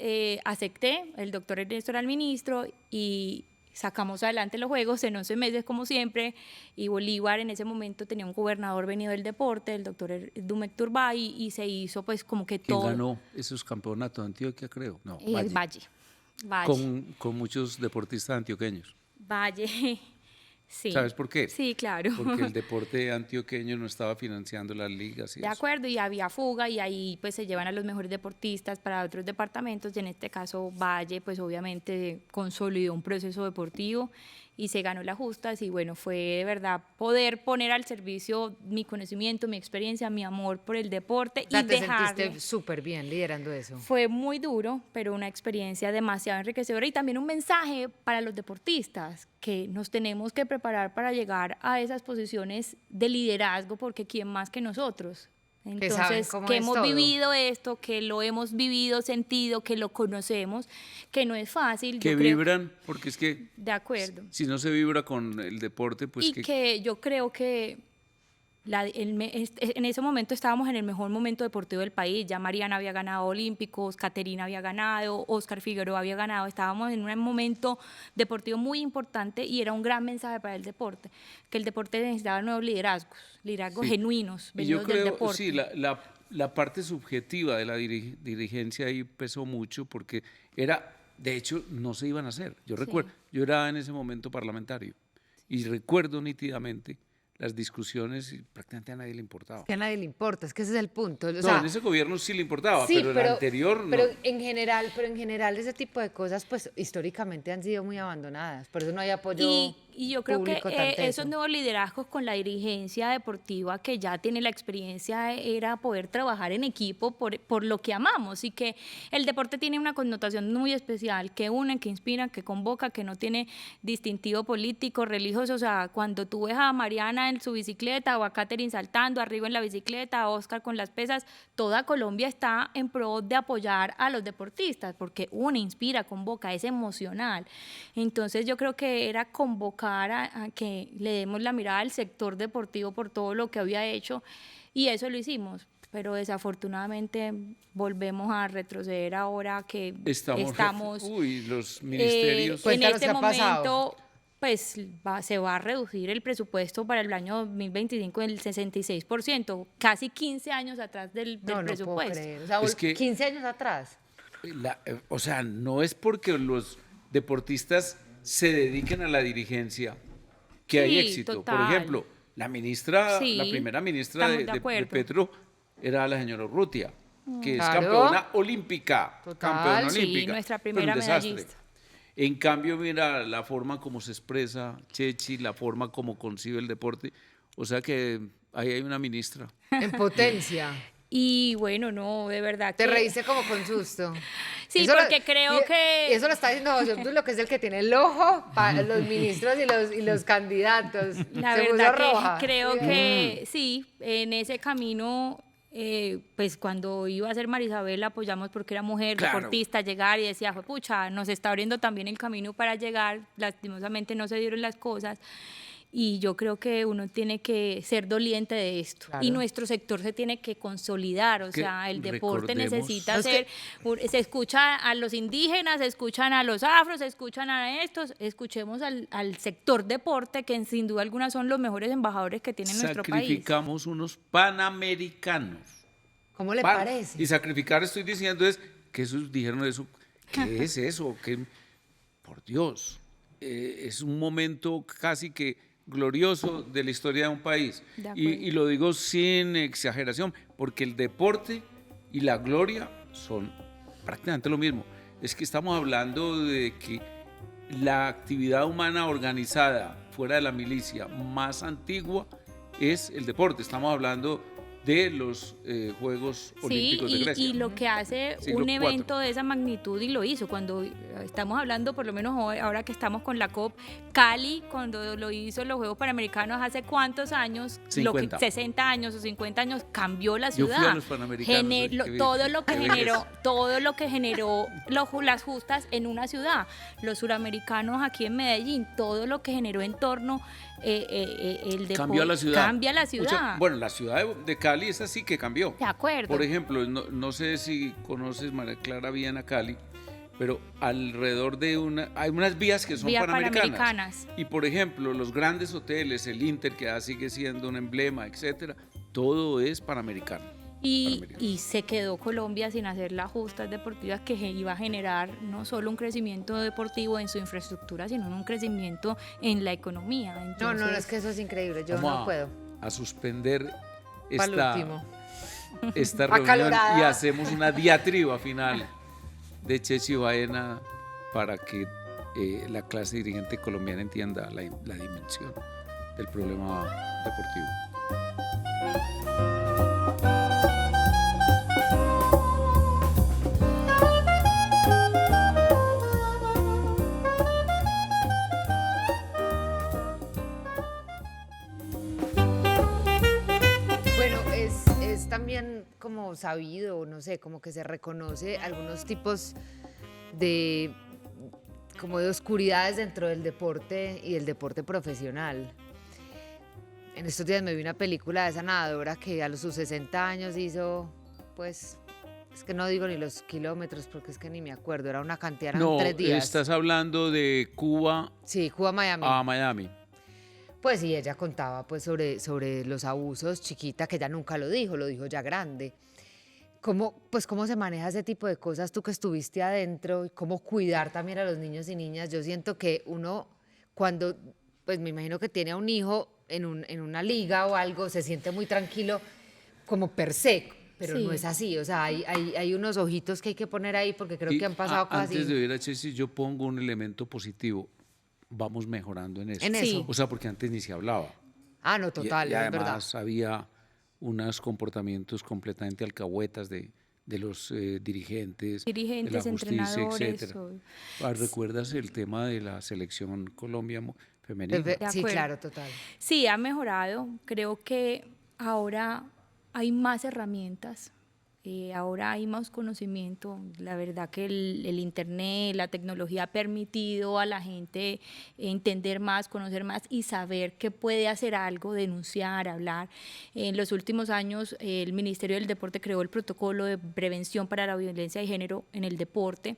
acepté, el doctor Ernesto era el ministro y sacamos adelante los Juegos en 11 meses, como siempre, y Bolívar en ese momento tenía un gobernador venido del deporte, el doctor Dumek Turbay, y se hizo pues como que ¿Quién todo. ganó esos campeonatos de Antioquia, creo? No, Valle. Con muchos deportistas antioqueños. Valle, sí. ¿Sabes por qué? Sí, claro. Porque el deporte antioqueño no estaba financiando las ligas y De eso. acuerdo, y había fuga y ahí pues se llevan a los mejores deportistas para otros departamentos, y en este caso Valle pues obviamente consolidó un proceso deportivo y se ganó las justas y bueno, fue de verdad poder poner al servicio mi conocimiento, mi experiencia, mi amor por el deporte O sea, y te dejarlo. sentiste súper bien liderando eso. Fue muy duro, pero una experiencia demasiado enriquecedora y también un mensaje para los deportistas que nos tenemos que preparar para llegar a esas posiciones de liderazgo porque quién más que nosotros. saben Entonces, cómo que es hemos todo. vivido esto, que lo hemos vivido, sentido, que lo conocemos, que no es fácil. Que yo creo- vibran, porque es que De acuerdo. si no se vibra con el deporte, pues Y que yo creo que en ese momento estábamos en el mejor momento deportivo del país. Ya Mariana había ganado Olímpicos, Caterina había ganado, Oscar Figueroa había ganado. Estábamos en un momento deportivo muy importante y era un gran mensaje para el deporte, que el deporte necesitaba nuevos liderazgos Sí. genuinos, Y yo venidos del creo, deporte. sí, la parte subjetiva de la dirigencia ahí pesó mucho porque de hecho, no se iban a hacer. Yo recuerdo, yo era en ese momento parlamentario y recuerdo nítidamente las discusiones y prácticamente a nadie le importaba. Que a nadie le importa, es que ese es el punto. O No, sea, en ese gobierno sí le importaba, sí, pero en el anterior no. pero en general ese tipo de cosas pues históricamente han sido muy abandonadas, por eso no hay apoyo Y yo creo que público tan teso. esos nuevos liderazgos con la dirigencia deportiva que ya tiene la experiencia era poder trabajar en equipo por lo que amamos y que el deporte tiene una connotación muy especial, que une, que inspira, que convoca, que no tiene distintivo político, religioso. O sea, cuando tú ves a Mariana en su bicicleta o a Katherine saltando, arriba en la bicicleta, a Oscar con las pesas, toda Colombia está en pro de apoyar a los deportistas porque une, inspira, convoca, es emocional. Entonces yo creo que era convocar a que le demos la mirada al sector deportivo por todo lo que había hecho y eso lo hicimos, pero desafortunadamente volvemos a retroceder ahora que estamos los ministerios. en Cuéntanos este qué ha pasado. momento pues se va a reducir el presupuesto para el año 2025 en el 66%, casi 15 años atrás del No puedo presupuesto. creer. O sea, Es que- 15 años atrás. O sea, no es porque los deportistas se dediquen a la dirigencia que hay Sí, éxito. total. Por ejemplo, la Sí, primera ministra estamos de de acuerdo. Petro era la señora Urrutia, que es Claro. campeona olímpica. Total, Campeona sí, olímpica. nuestra pero un primera desastre. medallista. En cambio, mira la forma como se expresa Chechi, la forma como concibe el deporte. O sea que ahí hay una ministra. En potencia. Y bueno, no, de verdad Te que... reíste como con susto. Sí, Eso porque creo que... Y eso lo está diciendo José Obdulio, que es el que tiene el ojo para los ministros y los candidatos. La Se puso verdad roja. que creo que sí, en ese camino, pues cuando iba a ser Marisabel la apoyamos porque era mujer, Claro. deportista, llegar y decía, pucha, nos está abriendo también el camino para llegar, lastimosamente no se dieron las cosas. Y yo creo que uno tiene que ser doliente de esto. Claro. Y nuestro sector se tiene que consolidar. O Que sea, el deporte recordemos- necesita No, es ser... Se escucha a los indígenas, se escuchan a los afros, se escuchan a estos. Escuchemos al sector deporte, que sin duda alguna son los mejores embajadores que tiene nuestro país. Sacrificamos unos panamericanos. ¿Cómo le Pan- parece? Y sacrificar, estoy diciendo, es que esos dijeron eso. ¿Qué es eso? Por Dios, es un momento casi que glorioso de la historia de un país. De Y, acuerdo. y lo digo sin exageración, porque el deporte y la gloria son prácticamente lo mismo. Es que estamos hablando de que la actividad humana organizada fuera de la milicia más antigua es el deporte. Estamos hablando de los Juegos Sí, Olímpicos de Grecia. y lo que hace Siglo un IV. evento de esa magnitud y lo hizo cuando estamos hablando, por lo menos hoy, ahora que estamos con la COP, Cali, cuando lo hizo los Juegos Panamericanos hace cuántos años, 50. 60 años o 50 años, cambió la Yo ciudad. fui a los Panamericanos, todo lo que qué generó, belleza. todo lo que generó las justas en una ciudad. Los suramericanos aquí en Medellín, todo lo que generó en torno el deporte. Cambió a la ciudad. Cambia la ciudad. Mucha- bueno, la ciudad de Cali es así que cambió. De acuerdo. Por ejemplo, no sé si conoces, María Clara, bien a Cali, pero alrededor de hay unas vías que son Vías panamericanas. panamericanas. Y por ejemplo, los grandes hoteles, el Inter, que ya sigue siendo un emblema, etcétera, todo es panamericano. Y se quedó Colombia sin hacer las justas deportivas que iba a generar no solo un crecimiento deportivo en su infraestructura, sino un crecimiento en la economía. No, Entonces, es que eso es increíble, yo Vamos no puedo. a suspender Para el último. esta reunión Acalorada. y hacemos una diatriba final de Chechi Baena para que la clase dirigente colombiana entienda la dimensión del problema deportivo. Bueno, es también como sabido, no sé, como que se reconoce algunos tipos de, como de oscuridades dentro del deporte y el deporte profesional. En estos días me vi una película de esa nadadora que a sus 60 años hizo, pues, es que no digo ni los kilómetros porque es que ni me acuerdo, era una cantidad, eran No, 3 días. estás hablando de Cuba Sí, Cuba-Miami. a Miami. Pues sí, ella contaba pues sobre los abusos, chiquita, que ella nunca lo dijo ya grande. ¿Cómo se maneja ese tipo de cosas tú que estuviste adentro? Y cómo cuidar también a los niños y niñas. Yo siento que uno, cuando, pues me imagino que tiene a un hijo en una liga o algo, se siente muy tranquilo como per se, pero Sí. no es así. O sea, hay unos ojitos que hay que poner ahí porque creo Y que han pasado cosas antes así. de ir a Chelsea, yo pongo un elemento positivo. Vamos mejorando en eso. En Sí. eso. O sea, porque antes ni se hablaba. Ah, no, total, Y es verdad. además había unos comportamientos completamente alcahuetas de los dirigentes, de la Dirigentes, justicia, entrenadores. etcétera. ¿Recuerdas el tema de la selección Colombia femenina? De De sí, acuerdo. claro, total. Sí, ha mejorado. Creo que ahora hay más herramientas, ahora hay más conocimiento. La verdad que el Internet, la tecnología ha permitido a la gente entender más, conocer más y saber que puede hacer algo, denunciar, hablar. En los últimos años, el Ministerio del Deporte creó el protocolo de prevención para la violencia de género en el deporte.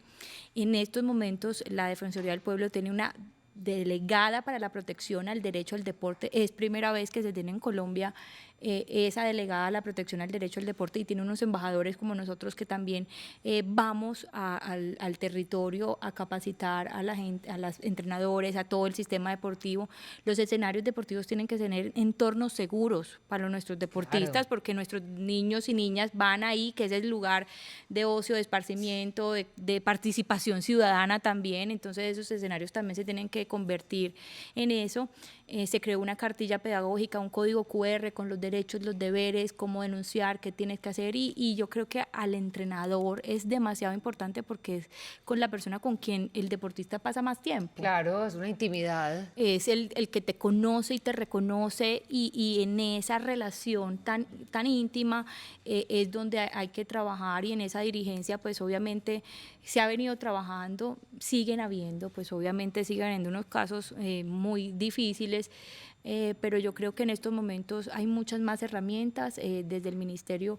En estos momentos, la Defensoría del Pueblo tiene una delegada para la protección al derecho al deporte. Es primera vez que se tiene en Colombia esa delegada a la protección al derecho al deporte, y tiene unos embajadores como nosotros que también vamos al territorio a capacitar a la gente, a los entrenadores, a todo el sistema deportivo. Los escenarios deportivos tienen que tener entornos seguros para nuestros deportistas, Claro. porque nuestros niños y niñas van ahí, que es el lugar de ocio, de esparcimiento, de participación ciudadana también. Entonces esos escenarios también se tienen que convertir en eso. Se creó una cartilla pedagógica, un código QR con los derechos, los deberes, cómo denunciar, qué tienes que hacer, y yo creo que al entrenador es demasiado importante porque es con la persona con quien el deportista pasa más tiempo. Claro, es una intimidad. Es el que te conoce y te reconoce, y en esa relación tan íntima es donde hay que trabajar, y en esa dirigencia pues obviamente se ha venido trabajando, siguen habiendo unos casos muy difíciles, pero yo creo que en estos momentos hay muchas más herramientas. Desde el ministerio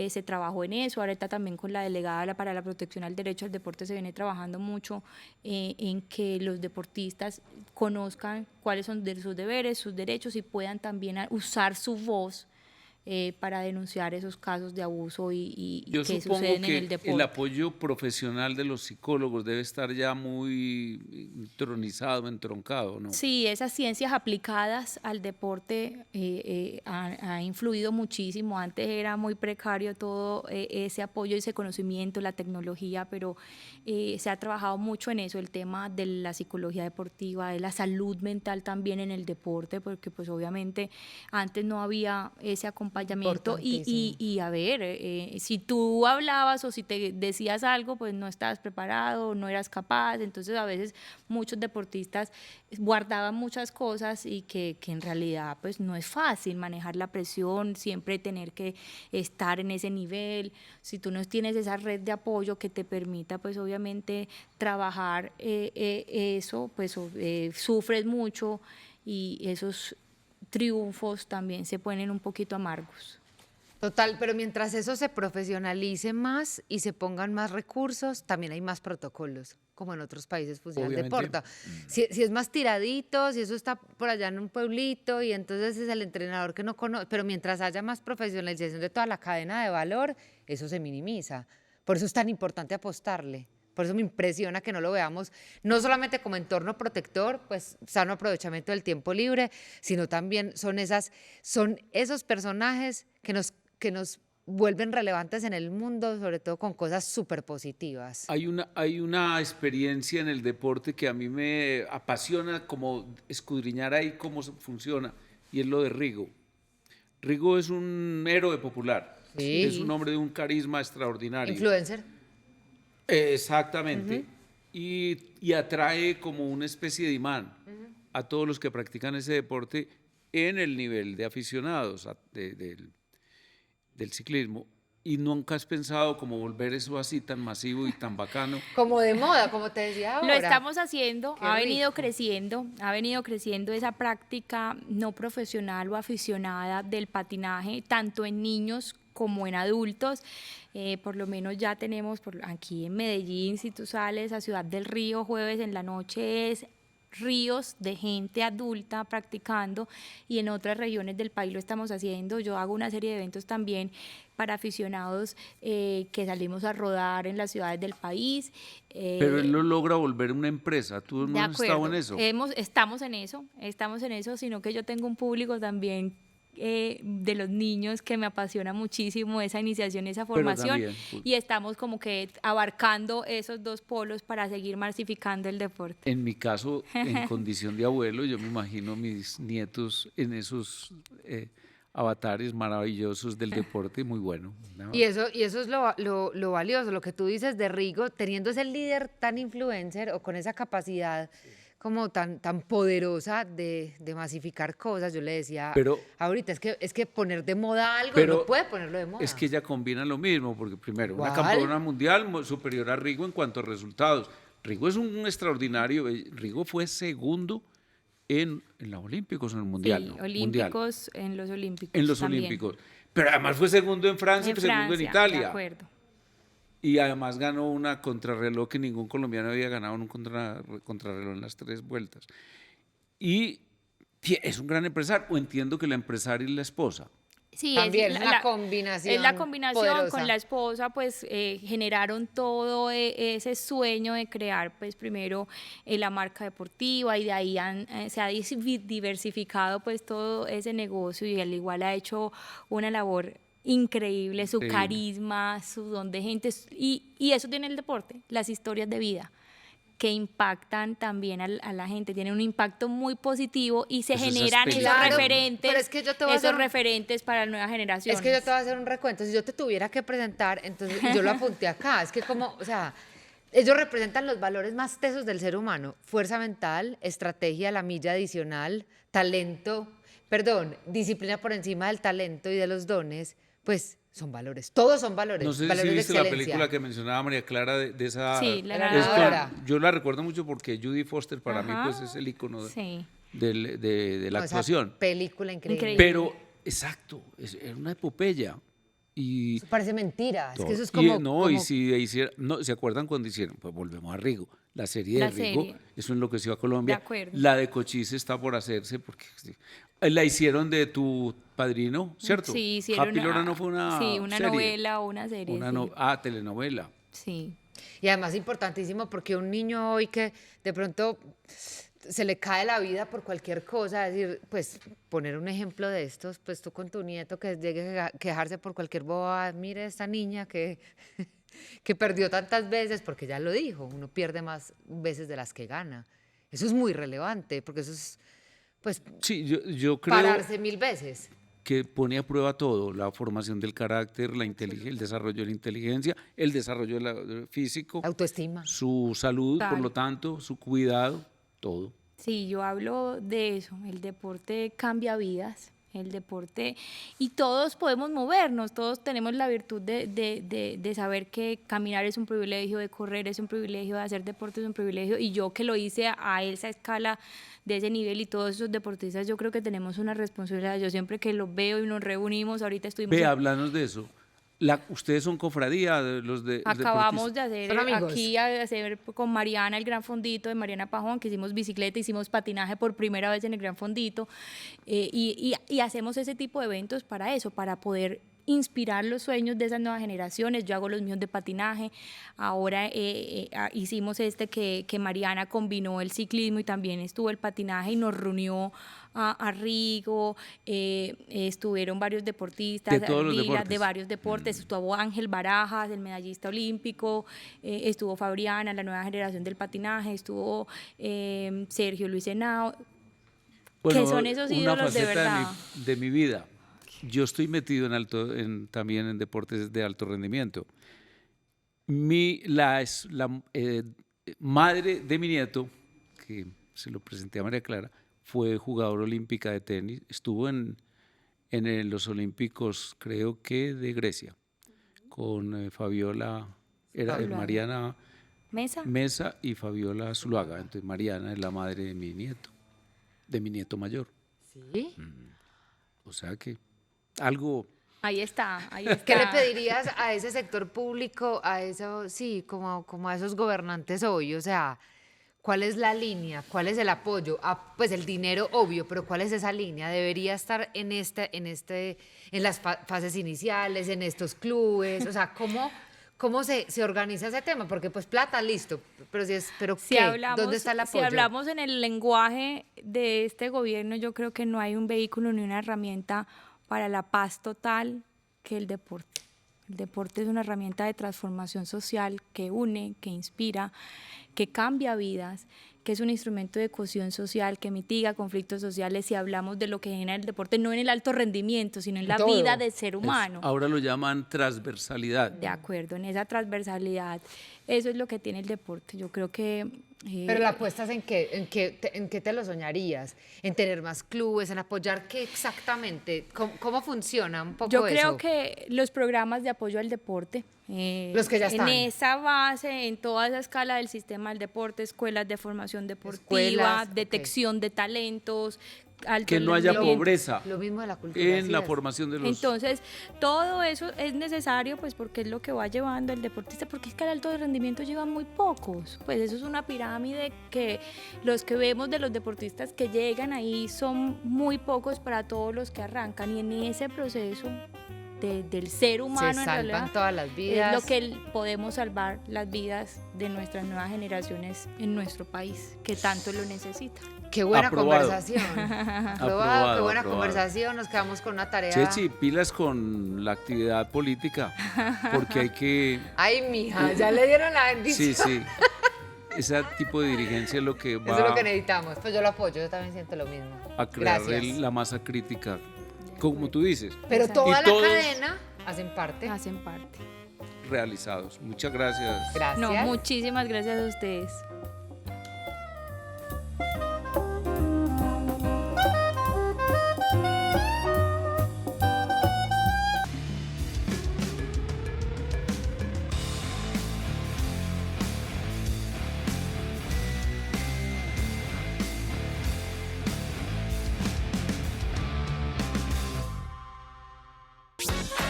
se trabajó en eso, ahorita también con la delegada para la protección al derecho al deporte se viene trabajando mucho en que los deportistas conozcan cuáles son sus deberes, sus derechos, y puedan también usar su voz para denunciar esos casos de abuso y Yo que supongo suceden en que el deporte. el apoyo profesional de los psicólogos debe estar ya muy entroncado, ¿no? Sí, esas ciencias aplicadas al deporte ha influido muchísimo. Antes era muy precario todo ese apoyo, ese conocimiento, la tecnología, pero se ha trabajado mucho en eso, el tema de la psicología deportiva, de la salud mental también en el deporte, porque pues obviamente antes no había ese acompañamiento, Importantísimo. y a ver, si tú hablabas o si te decías algo, pues no estabas preparado, no eras capaz. Entonces a veces muchos deportistas guardaban muchas cosas, y que en realidad pues no es fácil manejar la presión, siempre tener que estar en ese nivel. Si tú no tienes esa red de apoyo que te permita pues obviamente trabajar eso, pues sufres mucho, y esos triunfos también se ponen un poquito amargos. Total, pero mientras eso se profesionalice más y se pongan más recursos, también hay más protocolos, como en otros países funciona el Obviamente. deporte. Si es más tiradito, si eso está por allá en un pueblito y entonces es el entrenador que no conoce, pero mientras haya más profesionalización de toda la cadena de valor, eso se minimiza. Por eso es tan importante apostarle. Por eso me impresiona que no lo veamos no solamente como entorno protector, pues sano aprovechamiento del tiempo libre, sino también son esos personajes que nos vuelven relevantes en el mundo, sobre todo con cosas súper positivas. Hay una experiencia en el deporte que a mí me apasiona como escudriñar ahí cómo funciona, y es lo de Rigo. Rigo es un héroe popular, Sí. es un hombre de un carisma extraordinario. Influencer. Exactamente. Y atrae como una especie de imán a todos los que practican ese deporte en el nivel de aficionados del ciclismo. Y nunca has pensado como volver eso así tan masivo y tan bacano. Como de moda, como te decía ahora. Lo estamos haciendo, Qué ha venido creciendo esa práctica no profesional o aficionada del patinaje, tanto en niños como en adultos. Por lo menos ya tenemos aquí en Medellín, si tú sales a Ciudad del Río jueves en la noche, es ríos de gente adulta practicando, y en otras regiones del país lo estamos haciendo. Yo hago una serie de eventos también para aficionados que salimos a rodar en las ciudades del país. Pero él lo logra volver una empresa. ¿Tú no has estado en eso? Estamos en eso, sino que yo tengo un público también de los niños que me apasiona muchísimo esa iniciación, esa formación, también, y estamos como que abarcando esos dos polos para seguir masificando el deporte. En mi caso, en condición de abuelo, yo me imagino mis nietos en esos avatares maravillosos del deporte, muy bueno, ¿no? Y eso es lo valioso, lo que tú dices de Rigo, teniendo ese líder tan influencer o con esa capacidad como tan poderosa de masificar cosas. Yo le decía ahorita, es que poner de moda algo, no puede ponerlo de moda. Es que ella combina lo mismo, porque primero, ¿Cuál? una campeona mundial superior a Rigo en cuanto a resultados. Rigo es un extraordinario, Rigo fue segundo en los Olímpicos, en el Mundial. Sí, ¿no? Olímpicos, mundial. En los Olímpicos. En los también. Olímpicos. Pero además fue segundo en Francia, fue segundo en Italia. De acuerdo. Y además ganó una contrarreloj que ningún colombiano había ganado en un contrarreloj en las 3 vueltas. Y es un gran empresario, o entiendo que la empresaria es la esposa. Sí, también es la combinación. Es la combinación poderosa. con la esposa, pues generaron todo ese sueño de crear, pues primero la marca deportiva, y de ahí se ha diversificado pues todo ese negocio, y al igual ha hecho una labor increíble, su carisma, su don de gente, y eso tiene el deporte, las historias de vida que impactan también a la gente, tienen un impacto muy positivo, y se Pues generan esos referentes, pero es que yo te voy a hacer referentes para las nuevas generaciones. Es que yo te voy a hacer un recuento. Si yo te tuviera que presentar, entonces yo lo apunté acá. Es que o sea, ellos representan los valores más tesos del ser humano: fuerza mental, estrategia, la milla adicional, disciplina por encima del talento y de los dones. Pues son valores, todos son valores. No sé valores si viste de la película que mencionaba María Clara de esa... Sí, la ganadora. Yo la recuerdo mucho porque Judy Foster para mí pues es el ícono de la actuación. Esa película increíble. Pero, exacto, es una epopeya. Y eso parece mentira, es que eso es ¿se acuerdan cuando hicieron? Pues volvemos a Rigo. La serie de Rigo, eso enloqueció a Colombia. De acuerdo. La de Cochise está por hacerse porque la hicieron de tu padrino, ¿cierto? Sí, hicieron Happy Lora no fue una una serie. novela o una serie. Telenovela. Sí. Y además importantísimo, porque un niño hoy que de pronto se le cae la vida por cualquier cosa, es decir, pues poner un ejemplo de estos, pues tú con tu nieto que llegue a quejarse por cualquier boba, mire esta niña que perdió tantas veces, porque ya lo dijo, uno pierde más veces de las que gana. Eso es muy relevante, porque eso es, pues, sí, yo creo pararse 1000 veces. Que pone a prueba todo: la formación del carácter, el desarrollo de la inteligencia, el desarrollo físico, Autoestima. su salud, Claro. por lo tanto, su cuidado, todo. Sí, yo hablo de eso, el deporte cambia vidas, el deporte, y todos podemos movernos, todos tenemos la virtud de saber que caminar es un privilegio, de correr es un privilegio, de hacer deporte es un privilegio, y yo que lo hice a esa escala, de ese nivel, y todos esos deportistas, yo creo que tenemos una responsabilidad. Yo siempre que los veo y nos reunimos, ahorita estuvimos... Háblanos de eso. Ustedes son cofradía de los Acabamos de hacer Son amigos. aquí con Mariana el Gran Fondito de Mariana Pajón, que hicimos bicicleta, hicimos patinaje por primera vez en el Gran Fondito, y hacemos ese tipo de eventos para eso, para poder inspirar los sueños de esas nuevas generaciones. Yo hago los míos de patinaje. Ahora hicimos que Mariana combinó el ciclismo y también estuvo el patinaje y nos reunió a Rigo, estuvieron varios deportistas de varios deportes, estuvo Ángel Barajas, el medallista olímpico, estuvo Fabriana, la nueva generación del patinaje, estuvo Sergio Luis Henao, Bueno, que son esos ídolos de verdad. De mi vida. Yo estoy metido también en deportes de alto rendimiento. La madre de mi nieto, que se lo presenté a María Clara, fue jugadora olímpica de tenis, estuvo en los Olímpicos, creo que de Grecia, con Fabiola, Mariana Mesa y Fabiola Zuluaga. Entonces Mariana es la madre de mi nieto mayor. ¿Sí? O sea que algo... Ahí está. ¿Qué le pedirías a ese sector público, a eso, sí, como a esos gobernantes hoy? O sea, ¿cuál es la línea? ¿Cuál es el apoyo? Pues el dinero, obvio, pero ¿cuál es esa línea? ¿Debería estar en las fases iniciales, en estos clubes? O sea, ¿cómo se organiza ese tema? Porque pues plata, listo, pero ¿dónde está el apoyo? Si hablamos en el lenguaje de este gobierno, yo creo que no hay un vehículo ni una herramienta para la paz total que el deporte. El deporte es una herramienta de transformación social que une, que inspira, que cambia vidas, que es un instrumento de cohesión social, que mitiga conflictos sociales, si hablamos de lo que genera el deporte, no en el alto rendimiento, sino en la vida del ser humano. Ahora lo llaman transversalidad. De acuerdo, en esa transversalidad, eso es lo que tiene el deporte. Yo creo que... Pero la apuesta es en qué te lo soñarías, en tener más clubes, en apoyar, ¿qué exactamente? ¿Cómo funciona un poco eso? Yo creo que los programas de apoyo al deporte, los que ya están. En esa base, en toda esa escala del sistema del deporte, escuelas de formación deportiva, detección de talentos, que no haya pobreza lo mismo de la cultura, en la formación de los... Entonces, todo eso es necesario, pues, porque es lo que va llevando el deportista, porque es que al alto rendimiento llegan muy pocos. Pues eso es una pirámide que los que vemos de los deportistas que llegan ahí son muy pocos para todos los que arrancan, y en ese proceso del ser humano se en salvan realidad, todas las vidas. es lo que podemos salvar las vidas de nuestras nuevas generaciones en nuestro país, que tanto lo necesita. Qué buena Aprobado. conversación. Qué buena conversación. Nos quedamos con una tarea. Chechi, pilas con la actividad política, porque hay que... Ay, mija, ya le dieron la bendición. Sí. Ese tipo de dirigencia es lo que va... Eso es lo que necesitamos. Pues yo lo apoyo, yo también siento lo mismo. A crear la masa crítica, como tú dices. Pero toda la cadena hacen parte. Realizados. Muchas gracias. Gracias. No, muchísimas gracias a ustedes.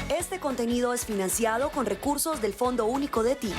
Este contenido es financiado con recursos del Fondo Único de Ti.